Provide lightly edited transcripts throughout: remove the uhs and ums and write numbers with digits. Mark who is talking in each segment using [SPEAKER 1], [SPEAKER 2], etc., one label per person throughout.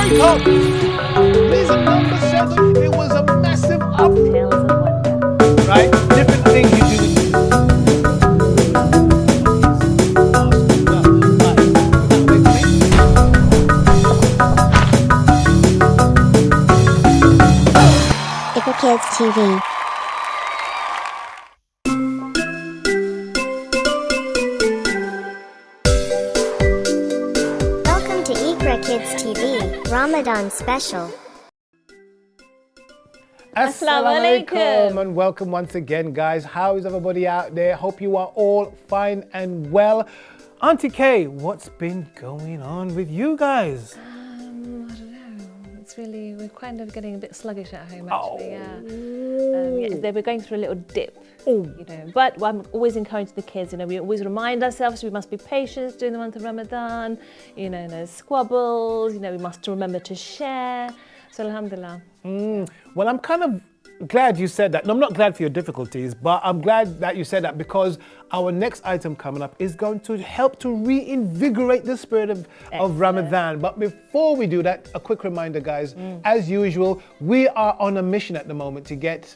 [SPEAKER 1] Speak up. Please number 7. It was a massive up.
[SPEAKER 2] Tales of wonder.
[SPEAKER 1] Right? Different things you do.
[SPEAKER 3] IQRA Kids TV. Welcome to IQRA Kids TV, Ramadan Special.
[SPEAKER 2] Assalamu alaikum.
[SPEAKER 1] And welcome once again, guys. How is everybody out there? Hope you are all fine and well. Auntie Kay, what's been going on with you guys?
[SPEAKER 2] I don't know. It's really, we're kind of getting a bit sluggish at home, actually. Yeah, we're going through a little dip. You know, but I'm always encouraging the kids. You know, we always remind ourselves we must be patient during the month of Ramadan. You know, no squabbles. You know, we must remember to share. So, alhamdulillah.
[SPEAKER 1] Well, I'm kind of glad you said that. No, I'm not glad for your difficulties, but I'm glad that you said that because our next item coming up is going to help to reinvigorate the spirit of Ramadan. But before we do that, a quick reminder, guys. As usual, we are on a mission at the moment to get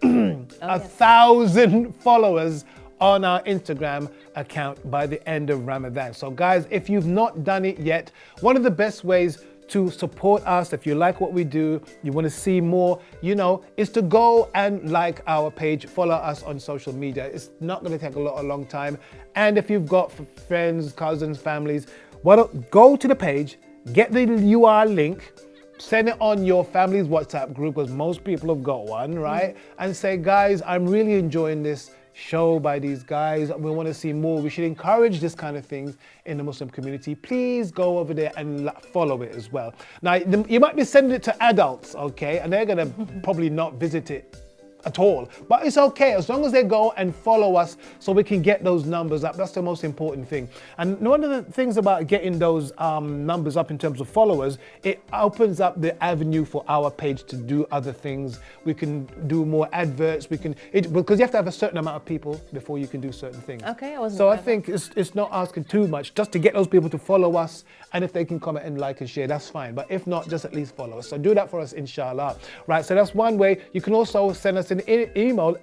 [SPEAKER 1] 1,000 followers on our Instagram account by the end of Ramadan. So guys, if you've not done it yet, one of the best ways to support us, if you like what we do, you want to see more, you know, is to go and like our page, follow us on social media. It's not going to take a long time. And if you've got friends, cousins, families, why don't go to the page, get the URL link, send it on your family's WhatsApp group, because most people have got one, right? And say, guys, I'm really enjoying this show by these guys. We want to see more. We should encourage this kind of things in the Muslim community. Please go over there and follow it as well. Now, you might be sending it to adults, okay? And they're going to probably not visit it at all. But it's okay, as long as they go and follow us so we can get those numbers up. That's the most important thing. And one of the things about getting those numbers up in terms of followers, it opens up the avenue for our page to do other things. We can do more adverts. Because you have to have a certain amount of people before you can do certain things.
[SPEAKER 2] Okay, I wasn't
[SPEAKER 1] So
[SPEAKER 2] aware
[SPEAKER 1] I
[SPEAKER 2] of
[SPEAKER 1] think it's not asking too much, just to get those people to follow us. And if they can comment and like and share, that's fine. But if not, just at least follow us. So do that for us, inshallah. Right, so that's one way. You can also send us an email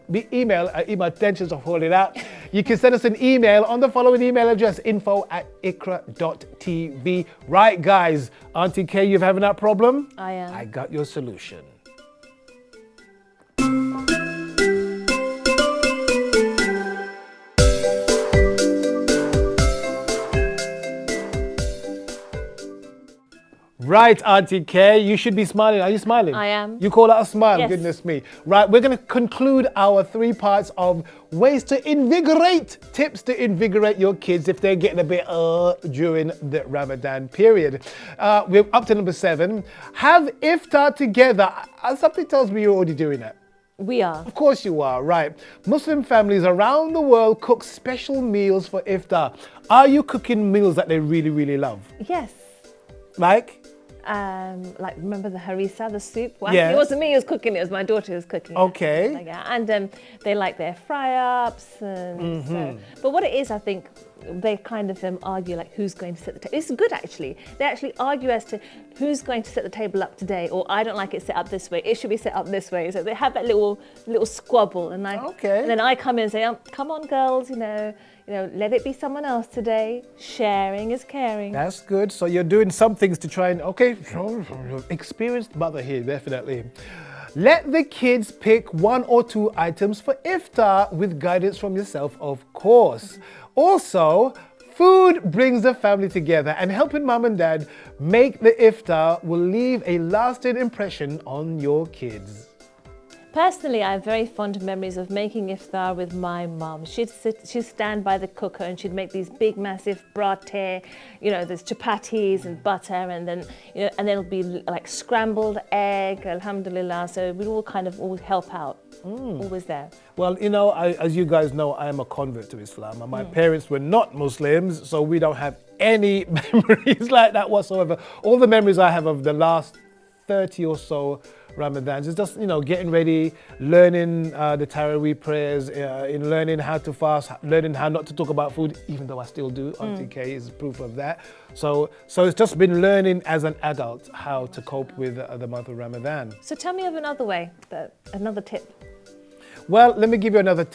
[SPEAKER 1] intentions of holding out. You can send us an email on the following email address, info@iqra.tv. Right, guys, Auntie Kay, you're having that problem?
[SPEAKER 2] I am.
[SPEAKER 1] I got your solution. Right, Auntie Kay, you should be smiling. Are you smiling?
[SPEAKER 2] I am.
[SPEAKER 1] You call that a smile?
[SPEAKER 2] Yes.
[SPEAKER 1] Goodness me. Right, we're going to conclude our 3 parts of ways to invigorate, tips to invigorate your kids if they're getting a bit during the Ramadan period. We're up to number 7. Have iftar together. Something tells me you're already doing that.
[SPEAKER 2] We are.
[SPEAKER 1] Of course you are, right. Muslim families around the world cook special meals for iftar. Are you cooking meals that they really, really love?
[SPEAKER 2] Yes.
[SPEAKER 1] Like
[SPEAKER 2] Remember the harissa, the soup? Well,
[SPEAKER 1] Yes.
[SPEAKER 2] It wasn't me who was cooking it was my daughter who was cooking it.
[SPEAKER 1] Okay.
[SPEAKER 2] And they like their fry-ups and so. But what it is, I think, they kind of argue like who's going to set the table. It's good actually. They actually argue as to who's going to set the table up today, or I don't like it set up this way. It should be set up this way. So they have that little squabble, and then I come in and say, come on, girls, you know, let it be someone else today. Sharing is caring.
[SPEAKER 1] That's good. So you're doing some things to try and, experienced mother here, definitely. Let the kids pick 1 or 2 items for iftar with guidance from yourself, of course. Also, food brings the family together, and helping mom and dad make the iftar will leave a lasting impression on your kids.
[SPEAKER 2] Personally, I have very fond memories of making iftar with my mum. She'd stand by the cooker and she'd make these big, massive parathe, there's chapatis and butter, and then it'll be like scrambled egg, alhamdulillah. So we'd all kind of always help out, always there.
[SPEAKER 1] Well, as you guys know, I am a convert to Islam, and my parents were not Muslims, so we don't have any memories like that whatsoever. All the memories I have of the last 30 or so Ramadans. It's just, getting ready, learning the Taraweeh prayers, in learning how to fast, learning how not to talk about food, even though I still do. Auntie Kay is proof of that. So it's just been learning as an adult how to cope with the month of Ramadan.
[SPEAKER 2] So tell me of another way, another tip.
[SPEAKER 1] Well, let me give you another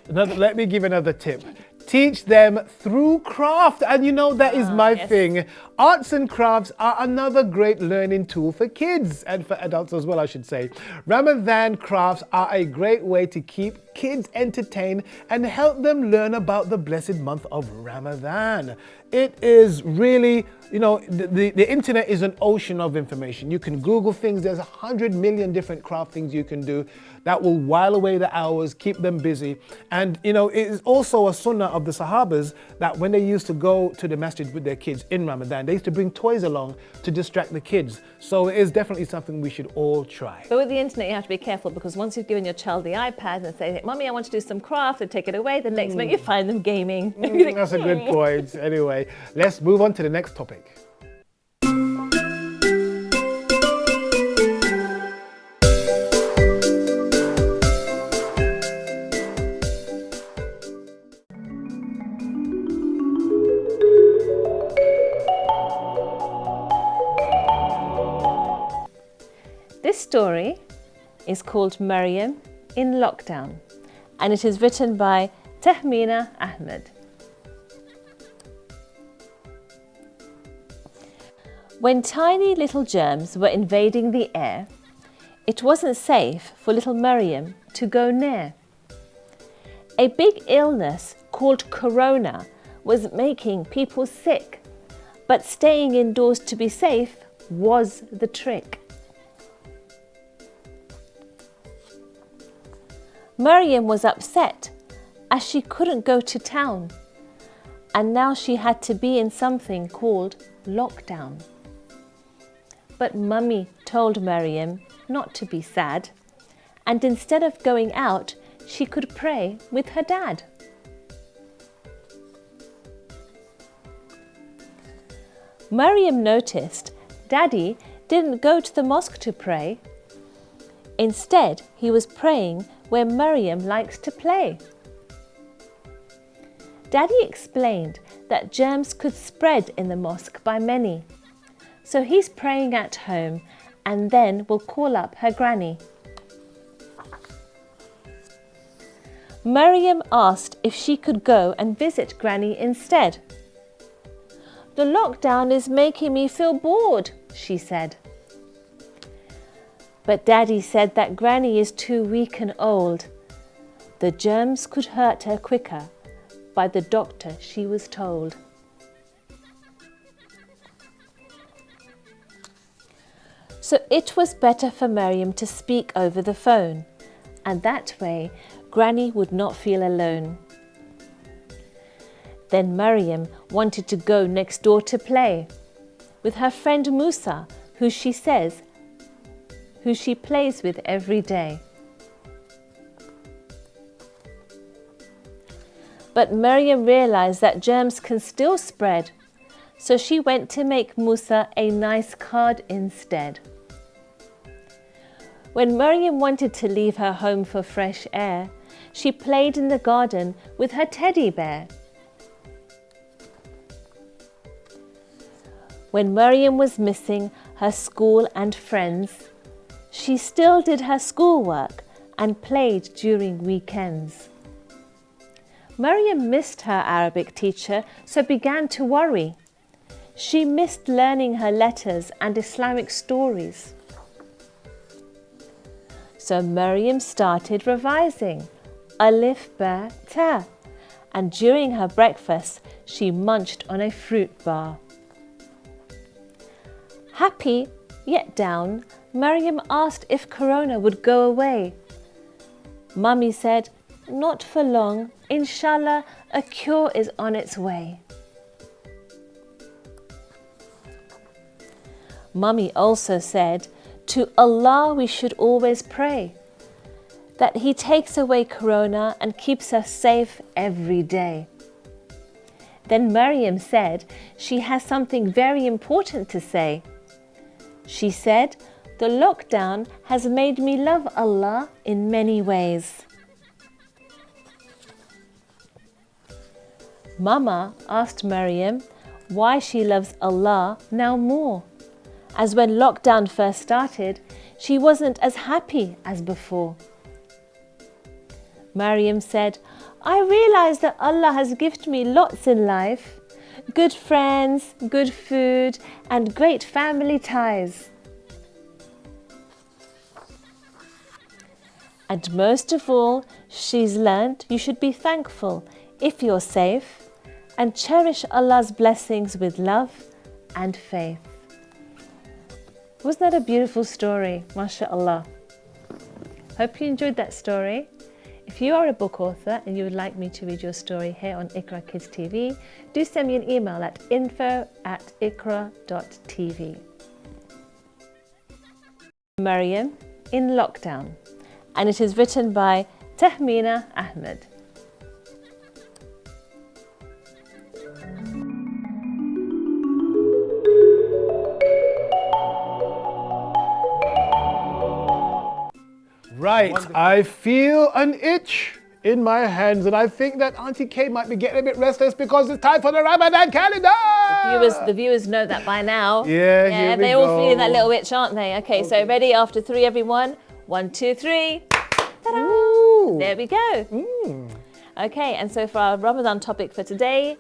[SPEAKER 1] let me give you another tip. Teach them through craft. And that is my thing. Arts and crafts are another great learning tool for kids and for adults as well, I should say. Ramadan crafts are a great way to keep kids entertained and help them learn about the blessed month of Ramadan. It is really, the internet is an ocean of information. You can Google things. There's 100 million different craft things you can do that will while away the hours, keep them busy. And, it is also a sunnah of the Sahabas that when they used to go to the masjid with their kids in Ramadan, they used to bring toys along to distract the kids. So it is definitely something we should all try.
[SPEAKER 2] But with the internet, you have to be careful because once you've given your child the iPad and say, Mommy, I want to do some craft, and take it away, the next minute you find them gaming.
[SPEAKER 1] That's a good point. Anyway, let's move on to the next topic.
[SPEAKER 2] This story is called Maryam in Lockdown, and it is written by Tahmina Ahmed. When tiny little germs were invading the air, it wasn't safe for little Maryam to go near. A big illness called corona was making people sick, but staying indoors to be safe was the trick. Maryam was upset as she couldn't go to town, and now she had to be in something called lockdown. But Mummy told Maryam not to be sad, and instead of going out, she could pray with her dad. Maryam noticed Daddy didn't go to the mosque to pray. Instead, he was praying where Maryam likes to play. Daddy explained that germs could spread in the mosque by many, so he's praying at home and then will call up her granny. Maryam asked if she could go and visit Granny instead. The lockdown is making me feel bored, she said. But Daddy said that Granny is too weak and old. The germs could hurt her quicker, by the doctor she was told. So it was better for Maryam to speak over the phone, and that way Granny would not feel alone. Then Maryam wanted to go next door to play with her friend Musa, who she plays with every day. But Maryam realized that germs can still spread, so she went to make Musa a nice card instead. When Maryam wanted to leave her home for fresh air, she played in the garden with her teddy bear. When Maryam was missing her school and friends, she still did her schoolwork and played during weekends. Maryam missed her Arabic teacher, so began to worry. She missed learning her letters and Islamic stories. So Maryam started revising Alif, Ba, Ta, and during her breakfast, she munched on a fruit bar. Happy, yet down, Maryam asked if corona would go away. Mummy said, not for long, inshallah, a cure is on its way. Mummy also said, to Allah we should always pray, that He takes away corona and keeps us safe every day. Then Maryam said she has something very important to say. She said, The lockdown has made me love Allah in many ways. Mama asked Maryam why she loves Allah now more, as when lockdown first started, she wasn't as happy as before. Maryam said, I realize that Allah has gifted me lots in life, good friends, good food, and great family ties. And most of all, she's learned you should be thankful if you're safe and cherish Allah's blessings with love and faith. Wasn't that a beautiful story? MashaAllah. Hope you enjoyed that story. If you are a book author and you would like me to read your story here on IQRA Kids TV, do send me an email at info@iqra.tv. Maryam in Lockdown, and it is written by Tahmina Ahmed.
[SPEAKER 1] Right, I feel an itch in my hands, and I think that Auntie K might be getting a bit restless because it's time for the Ramadan calendar.
[SPEAKER 2] The viewers know that by now.
[SPEAKER 1] Yeah,
[SPEAKER 2] yeah, they're all feeling that little itch, aren't they? Okay, so ready after 3, everyone. 1, 2, 3. Ta-da! There we go. Okay, and so for our Ramadan topic for today,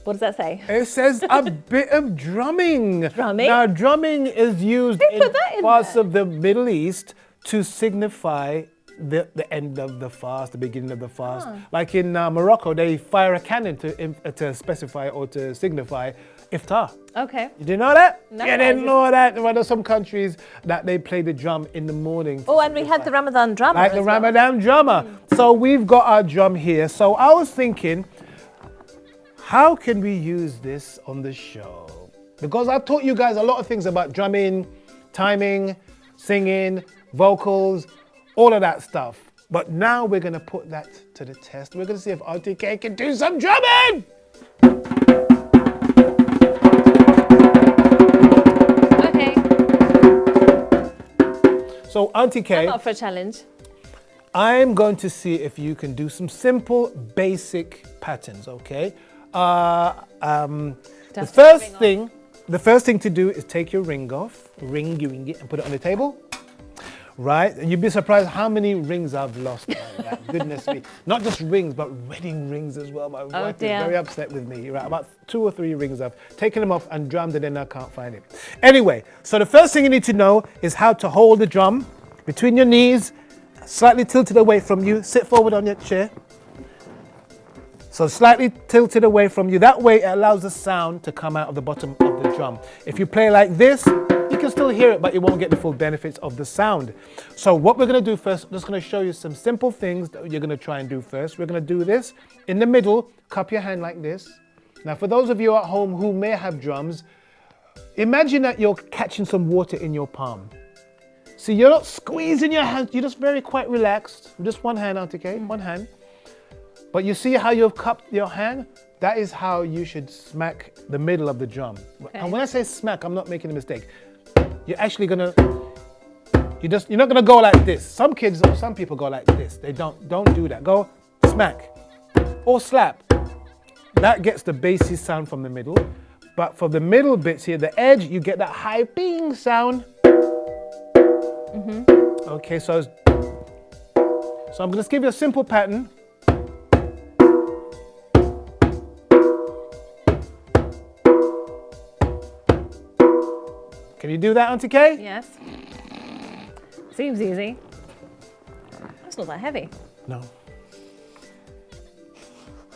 [SPEAKER 2] what does that say?
[SPEAKER 1] It says a bit of drumming.
[SPEAKER 2] Drumming?
[SPEAKER 1] Now, drumming is used in parts of the Middle East to signify the end of the fast, the beginning of the fast. Like in Morocco, they fire a cannon to specify or to signify iftar.
[SPEAKER 2] Okay.
[SPEAKER 1] You didn't know that?
[SPEAKER 2] No,
[SPEAKER 1] You didn't know that? Well, there's some countries that they play the drum in the morning.
[SPEAKER 2] Oh, and we had the Ramadan drummer
[SPEAKER 1] Like the Ramadan drummer. So we've got our drum here. So I was thinking, how can we use this on the show? Because I've taught you guys a lot of things about drumming, timing, singing, vocals, all of that stuff. But now we're going to put that to the test. We're going to see if Auntie K can do some drumming.
[SPEAKER 2] Okay.
[SPEAKER 1] So Auntie K,
[SPEAKER 2] I'm up for a challenge.
[SPEAKER 1] I'm going to see if you can do some simple, basic patterns, okay? The first thing to do is take your ring off, ring it, and put it on the table. Right? And you'd be surprised how many rings I've lost. Like, goodness me. Not just rings, but wedding rings as well. My wife is very upset with me. Right? About 2 or 3 rings I've taken them off and drummed and then I can't find it. Anyway, so the first thing you need to know is how to hold the drum between your knees, slightly tilted away from you. Sit forward on your chair. So slightly tilted away from you. That way it allows the sound to come out of the bottom of the drum. If you play like this, you can still hear it, but you won't get the full benefits of the sound. So what we're going to do first, I'm just going to show you some simple things that you're going to try and do first. We're going to do this. In the middle, cup your hand like this. Now for those of you at home who may have drums, imagine that you're catching some water in your palm. See, you're not squeezing your hand, you're just very quite relaxed. Just one hand, Auntie Kay, one hand. But you see how you've cupped your hand? That is how you should smack the middle of the drum. Okay. And when I say smack, I'm not making a mistake. You're actually gonna, you're not gonna go like this. Some people go like this. They don't do that. Go smack or slap. That gets the bassy sound from the middle. But for the middle bits here, the edge, you get that high ping sound. Okay, so I'm gonna give you a simple pattern. Can you do that, Auntie Kay?
[SPEAKER 2] Yes. Seems easy. That's not that heavy.
[SPEAKER 1] No.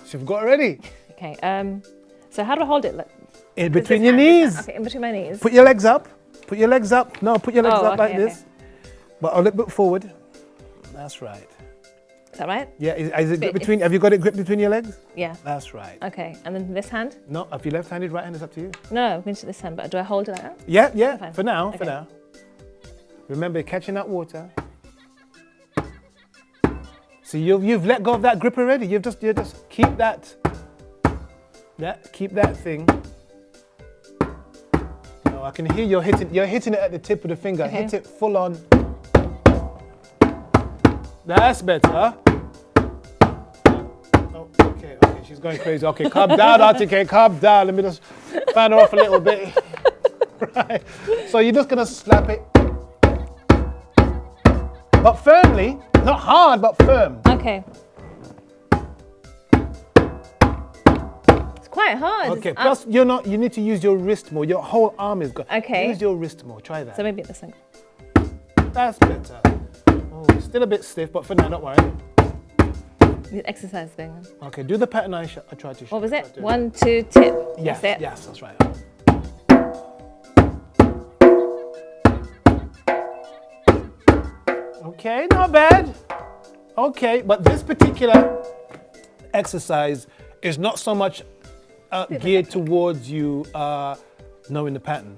[SPEAKER 1] She's got it ready.
[SPEAKER 2] Okay. So how do I hold it?
[SPEAKER 1] In between your knees.
[SPEAKER 2] Okay, in between my knees.
[SPEAKER 1] Put your legs up. Put your legs up. No, put your legs up like this.
[SPEAKER 2] Okay.
[SPEAKER 1] But a little bit forward. That's right.
[SPEAKER 2] Is that right?
[SPEAKER 1] Yeah. Is it between? Have you got it gripped between your legs?
[SPEAKER 2] Yeah.
[SPEAKER 1] That's right.
[SPEAKER 2] Okay. And then this hand?
[SPEAKER 1] No. If you're left-handed, right-handed, it's up to you.
[SPEAKER 2] No, I'm going to this hand. But do I hold it like that?
[SPEAKER 1] Yeah. Yeah.
[SPEAKER 2] Okay.
[SPEAKER 1] For now.
[SPEAKER 2] Okay.
[SPEAKER 1] For now. Remember, catching that water. So you've let go of that grip already. You just keep that. Keep that thing. No, I can hear you're hitting it at the tip of the finger.
[SPEAKER 2] Okay.
[SPEAKER 1] Hit it full on. That's better. Oh, okay, she's going crazy. Okay, calm down, Atike, calm down. Let me just fan her off a little bit. Right. So you're just gonna slap it. But firmly, not hard, but firm.
[SPEAKER 2] Okay. It's quite hard.
[SPEAKER 1] Okay, plus you need to use your wrist more. Your whole arm is good.
[SPEAKER 2] Okay.
[SPEAKER 1] Use your wrist more, try that.
[SPEAKER 2] So maybe at this angle.
[SPEAKER 1] That's better. Oh, still a bit stiff, but for now, don't worry.
[SPEAKER 2] The exercise going on.
[SPEAKER 1] Okay, do the pattern I tried to show.
[SPEAKER 2] What was it? 1, 2, tip.
[SPEAKER 1] Yes,
[SPEAKER 2] That's it.
[SPEAKER 1] yes, that's right. Okay, not bad. Okay, but this particular exercise is not so much geared towards you knowing the pattern.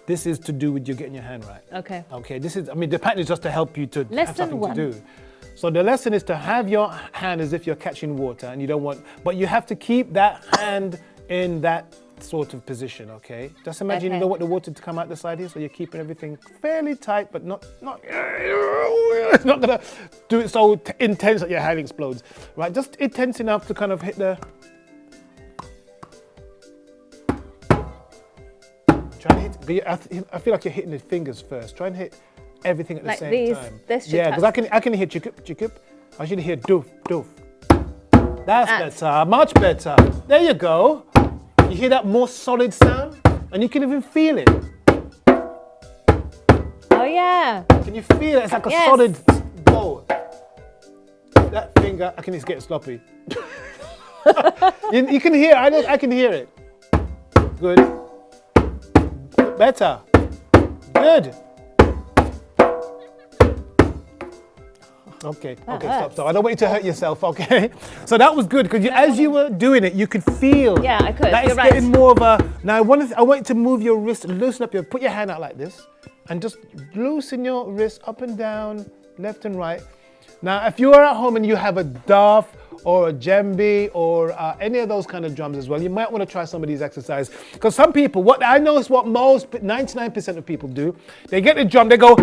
[SPEAKER 1] This is to do with you getting your hand right.
[SPEAKER 2] Okay.
[SPEAKER 1] Okay, the pattern is just to help you to have
[SPEAKER 2] Lesson
[SPEAKER 1] something
[SPEAKER 2] 1.
[SPEAKER 1] to do. So the lesson is to have your hand as if you're catching water and you don't want, but you have to keep that hand in that sort of position, okay? Just imagine you don't want the water to come out the side here, so you're keeping everything fairly tight, but not it's not gonna do it so intense that your hand explodes, right? Just intense enough to kind of hit the, try and hit, I feel like you're hitting the fingers first. Try and hit everything at the
[SPEAKER 2] Like
[SPEAKER 1] same
[SPEAKER 2] these,
[SPEAKER 1] time.
[SPEAKER 2] this should
[SPEAKER 1] Yeah, because
[SPEAKER 2] touch.
[SPEAKER 1] I can hear chikup. I should hear doof. That's better, much better. There you go. You hear that more solid sound? And you can even feel it.
[SPEAKER 2] Oh yeah.
[SPEAKER 1] Can you feel it? It's like a
[SPEAKER 2] Yes.
[SPEAKER 1] solid bowl. That finger, I can just get sloppy. you can hear, I can hear it. Good. Better. Good. Okay, stop. I don't want you to hurt yourself, okay? So that was good, because as you were doing it, you could feel
[SPEAKER 2] Yeah, I could.
[SPEAKER 1] that
[SPEAKER 2] You're
[SPEAKER 1] it's
[SPEAKER 2] right.
[SPEAKER 1] getting more of a, now I want you to move your wrist, loosen up put your hand out like this, and just loosen your wrist up and down, left and right. Now, if you are at home and you have a daf or a djembe or any of those kind of drums as well, you might want to try some of these exercises. Because some people, what I know is what 99% of people do, they get the drum, they go,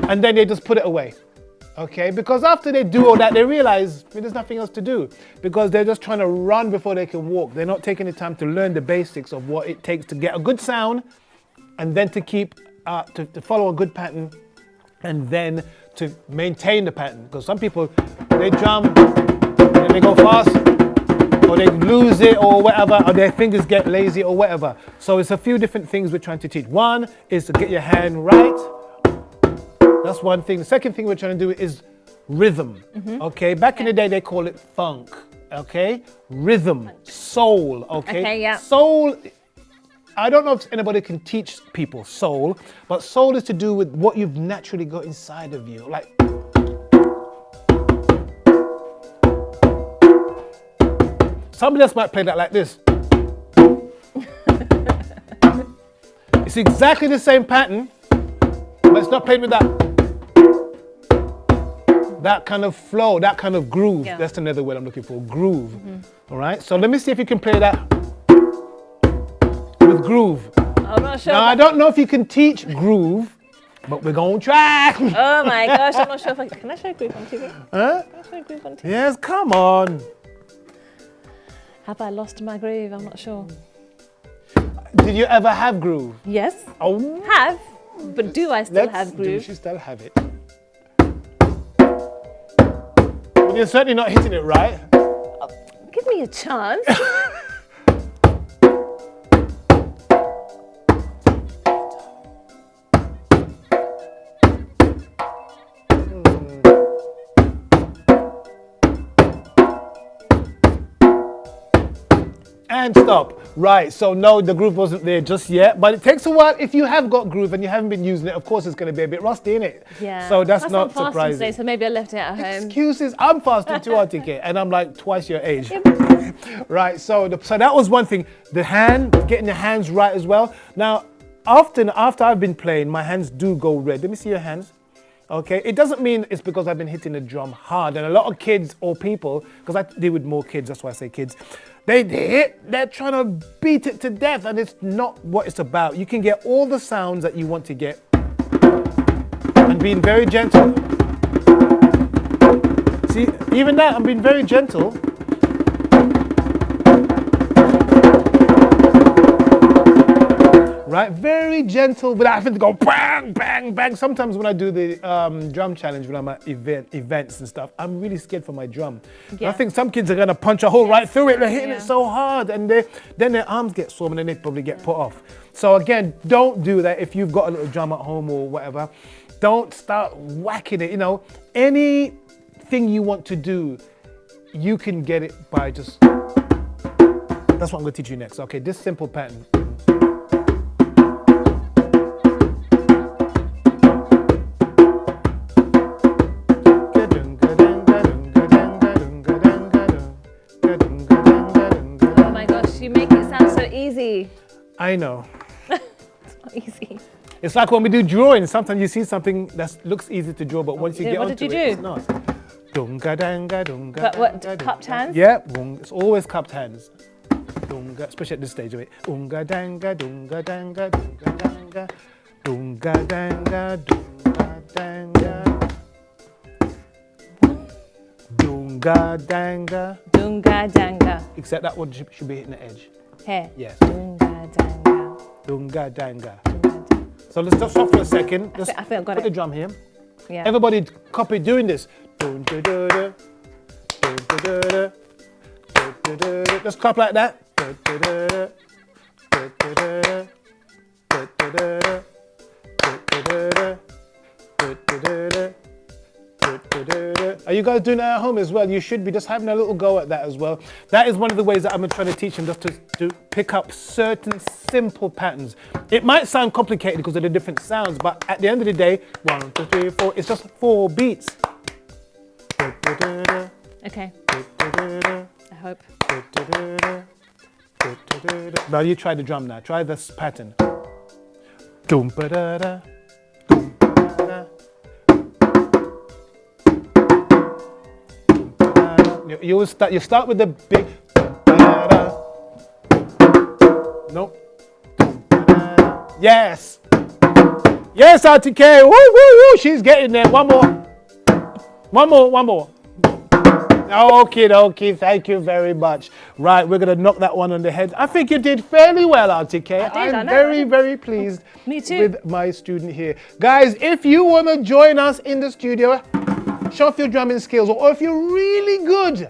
[SPEAKER 1] and then they just put it away, okay? Because after they do all that, they realize there's nothing else to do because they're just trying to run before they can walk. They're not taking the time to learn the basics of what it takes to get a good sound and then to keep, to follow a good pattern and then to maintain the pattern. Because some people, they drum and they go fast or they lose it or whatever, or their fingers get lazy or whatever. So it's a few different things we're trying to teach. One is to get your hand right. That's one thing. The second thing we're trying to do is rhythm, okay? Back in the day, they call it funk, okay? Rhythm, soul, okay?
[SPEAKER 2] Okay, yeah.
[SPEAKER 1] Soul, I don't know if anybody can teach people soul, but soul is to do with what you've naturally got inside of you. Like, somebody else might play that like this. It's exactly the same pattern, but it's not played with that kind of flow, that kind of groove.
[SPEAKER 2] Yeah.
[SPEAKER 1] That's another word I'm looking for, groove. All right, so let me see if you can play that with groove.
[SPEAKER 2] I'm not sure.
[SPEAKER 1] Now, I don't know if you can teach groove, but we're going to try.
[SPEAKER 2] Oh my gosh, I'm not sure if can I show groove on TV?
[SPEAKER 1] Huh?
[SPEAKER 2] Can I show groove on TV?
[SPEAKER 1] Yes, come on.
[SPEAKER 2] Have I lost my groove? I'm not sure.
[SPEAKER 1] Did you ever have groove?
[SPEAKER 2] Yes,
[SPEAKER 1] Oh,
[SPEAKER 2] have, but do I still have
[SPEAKER 1] do
[SPEAKER 2] groove?
[SPEAKER 1] you still have it? Well, you're certainly not hitting it right.
[SPEAKER 2] Give me a chance.
[SPEAKER 1] And stop. Right, so no, the groove wasn't there just yet, but it takes a while. If you have got groove and you haven't been using it, of course it's going to be a bit rusty, innit?
[SPEAKER 2] Yeah.
[SPEAKER 1] So that's
[SPEAKER 2] Plus
[SPEAKER 1] not
[SPEAKER 2] I'm fasting
[SPEAKER 1] surprising.
[SPEAKER 2] today, so maybe I left it at home.
[SPEAKER 1] Excuses, I'm fasting too, Atike, and I'm like twice your age. Right, so that was one thing. The hand, getting the hands right as well. Now, often after I've been playing, my hands do go red. Let me see your hands. Okay, it doesn't mean it's because I've been hitting the drum hard. And a lot of kids or people, because I deal with more kids, that's why I say kids, They're trying to beat it to death, and it's not what it's about. You can get all the sounds that you want to get, and being very gentle. See, even that, I'm being very gentle. Right, very gentle without having to go bang, bang, bang. Sometimes when I do the drum challenge, when I'm at events and stuff, I'm really scared for my drum.
[SPEAKER 2] Yeah.
[SPEAKER 1] I think some kids are gonna punch a hole right through it. They're hitting it so hard, and then their arms get sore, and then they probably get put off. So again, don't do that if you've got a little drum at home or whatever. Don't start whacking it. You know, anything you want to do, you can get it by just. That's what I'm gonna teach you next. Okay, this simple pattern. I know.
[SPEAKER 2] It's not easy.
[SPEAKER 1] It's like when we do drawing. Sometimes you see something that looks easy to draw, but once you get onto it, it's not. Dunga danga dunga.
[SPEAKER 2] But what? Cupped hands?
[SPEAKER 1] Yeah, it's always cupped hands. Dunga, especially at this stage of it. Dunga danga dunga danga dunga danga dunga danga dunga danga dunga danga
[SPEAKER 2] Dunga danga.
[SPEAKER 1] Except that one should be hitting the edge.
[SPEAKER 2] Here.
[SPEAKER 1] Yes.
[SPEAKER 2] Dunga danga.
[SPEAKER 1] Dunga danga. So let's just stop for a second.
[SPEAKER 2] I think I've got
[SPEAKER 1] put
[SPEAKER 2] it.
[SPEAKER 1] the drum here.
[SPEAKER 2] Yeah.
[SPEAKER 1] Everybody copy doing this. Dun-da-da-da, dun-da-da-da, dun-da-da-da. Let's clap like that. Dun-da-da-da, dun-da-da-da, dun-da-da-da, dun-da-da-da, dun-da-da-da, dun-da-da-da. Are you guys doing that at home as well? You should be just having a little go at that as well. That is one of the ways that I'm trying to teach them, just to pick up certain simple patterns. It might sound complicated because of the different sounds, but at the end of the day, 1, 2, 3, 4, it's just 4 beats.
[SPEAKER 2] Okay. I hope.
[SPEAKER 1] Now you try the drum now. Try this pattern. Dum ba da da. Dum ba da da. You start with the big. Nope. Yes. Yes, Auntie K. Woo, woo, woo. She's getting there. One more. Okay. Thank you very much. Right, we're going to knock that one on the head. I think you did fairly well, Auntie K. I'm very pleased
[SPEAKER 2] Me too.
[SPEAKER 1] with my student here. Guys, if you want to join us in the studio, show off your drumming skills, or if you're really good,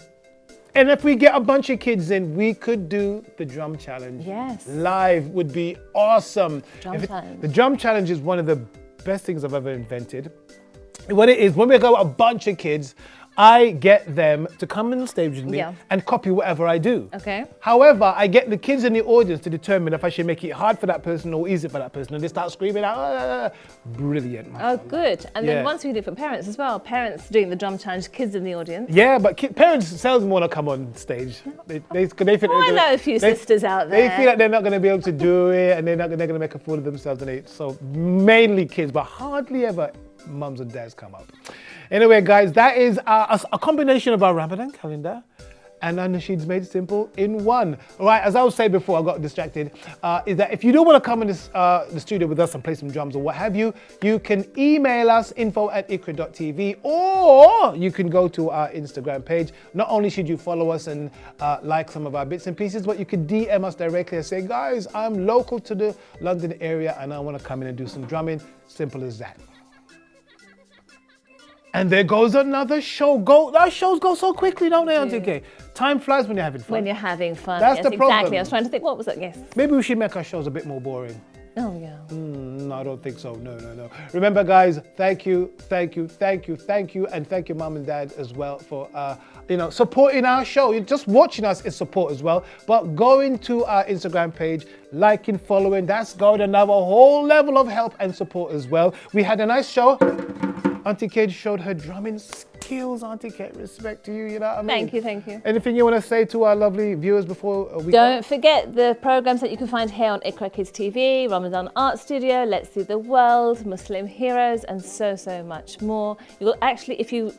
[SPEAKER 1] and if we get a bunch of kids in, we could do the drum challenge.
[SPEAKER 2] Yes.
[SPEAKER 1] Live would be awesome.
[SPEAKER 2] Challenge.
[SPEAKER 1] The drum challenge is one of the best things I've ever invented. What it is, when we go a bunch of kids, I get them to come on the stage with me and copy whatever I do.
[SPEAKER 2] Okay.
[SPEAKER 1] However, I get the kids in the audience to determine if I should make it hard for that person or easy for that person, and they start screaming out. Brilliant.
[SPEAKER 2] Oh, good. And then once we do it for parents as well, parents doing the drum challenge, kids in the audience.
[SPEAKER 1] Yeah, but parents seldom want to come on stage. They think
[SPEAKER 2] I know a few sisters out there.
[SPEAKER 1] They feel like they're not going to be able to do it, and they're going to make a fool of themselves. So mainly kids, but hardly ever mums and dads come up. Anyway, guys, that is a combination of our Ramadan calendar and our Nasheed's Made Simple in one. All right, as I was saying before, I got distracted, is that if you do want to come in the studio with us and play some drums or what have you, you can email us info@IQRA.tv, or you can go to our Instagram page. Not only should you follow us and like some of our bits and pieces, but you can DM us directly and say, guys, I'm local to the London area and I want to come in and do some drumming. Simple as that. And there goes another show. Our shows go so quickly, don't they, Auntie Kay? Time flies when you're having fun.
[SPEAKER 2] When you're having fun.
[SPEAKER 1] That's the problem.
[SPEAKER 2] Exactly. I was trying to think, what was it? Yes.
[SPEAKER 1] Maybe we should make our shows a bit more boring.
[SPEAKER 2] Oh, yeah.
[SPEAKER 1] No, I don't think so. No. Remember, guys, thank you. And thank you, Mum and Dad, as well, for supporting our show. You're just watching us is support as well. But going to our Instagram page, liking, following, that's going another whole level of help and support as well. We had a nice show. Auntie Kate showed her drumming skills. Auntie Kate, respect to you, you know what I mean?
[SPEAKER 2] Thank you.
[SPEAKER 1] Anything you want to say to our lovely viewers before we
[SPEAKER 2] Don't forget the programs that you can find here on IQRA Kids TV, Ramadan Art Studio, Let's See the World, Muslim Heroes, and so much more. You will actually, if you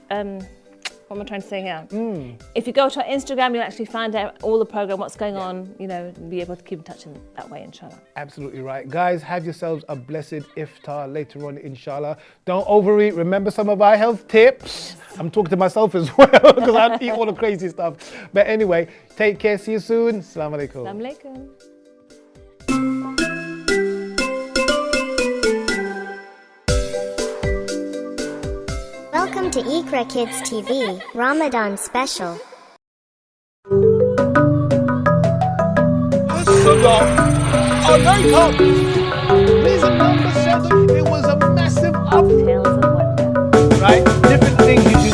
[SPEAKER 2] What am I trying to say here? If you go to our Instagram, you'll actually find out all the program, what's going on, you know, and be able to keep in touch in that way, inshallah.
[SPEAKER 1] Absolutely right. Guys, have yourselves a blessed iftar later on, inshallah. Don't overeat. Remember some of our health tips. I'm talking to myself as well because I eat all the crazy stuff. But anyway, take care. See you soon. Assalamu alaikum.
[SPEAKER 2] Assalamu alaikum.
[SPEAKER 3] Welcome to IQRA Kids TV, Ramadan Special.
[SPEAKER 1] Please remember something. It was a massive up.
[SPEAKER 2] Tales of wonder.
[SPEAKER 1] Right? Different things you do.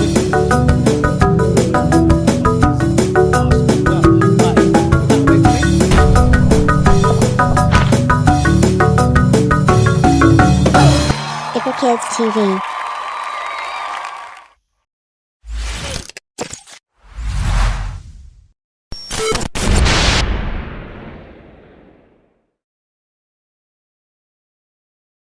[SPEAKER 3] IQRA Kids TV.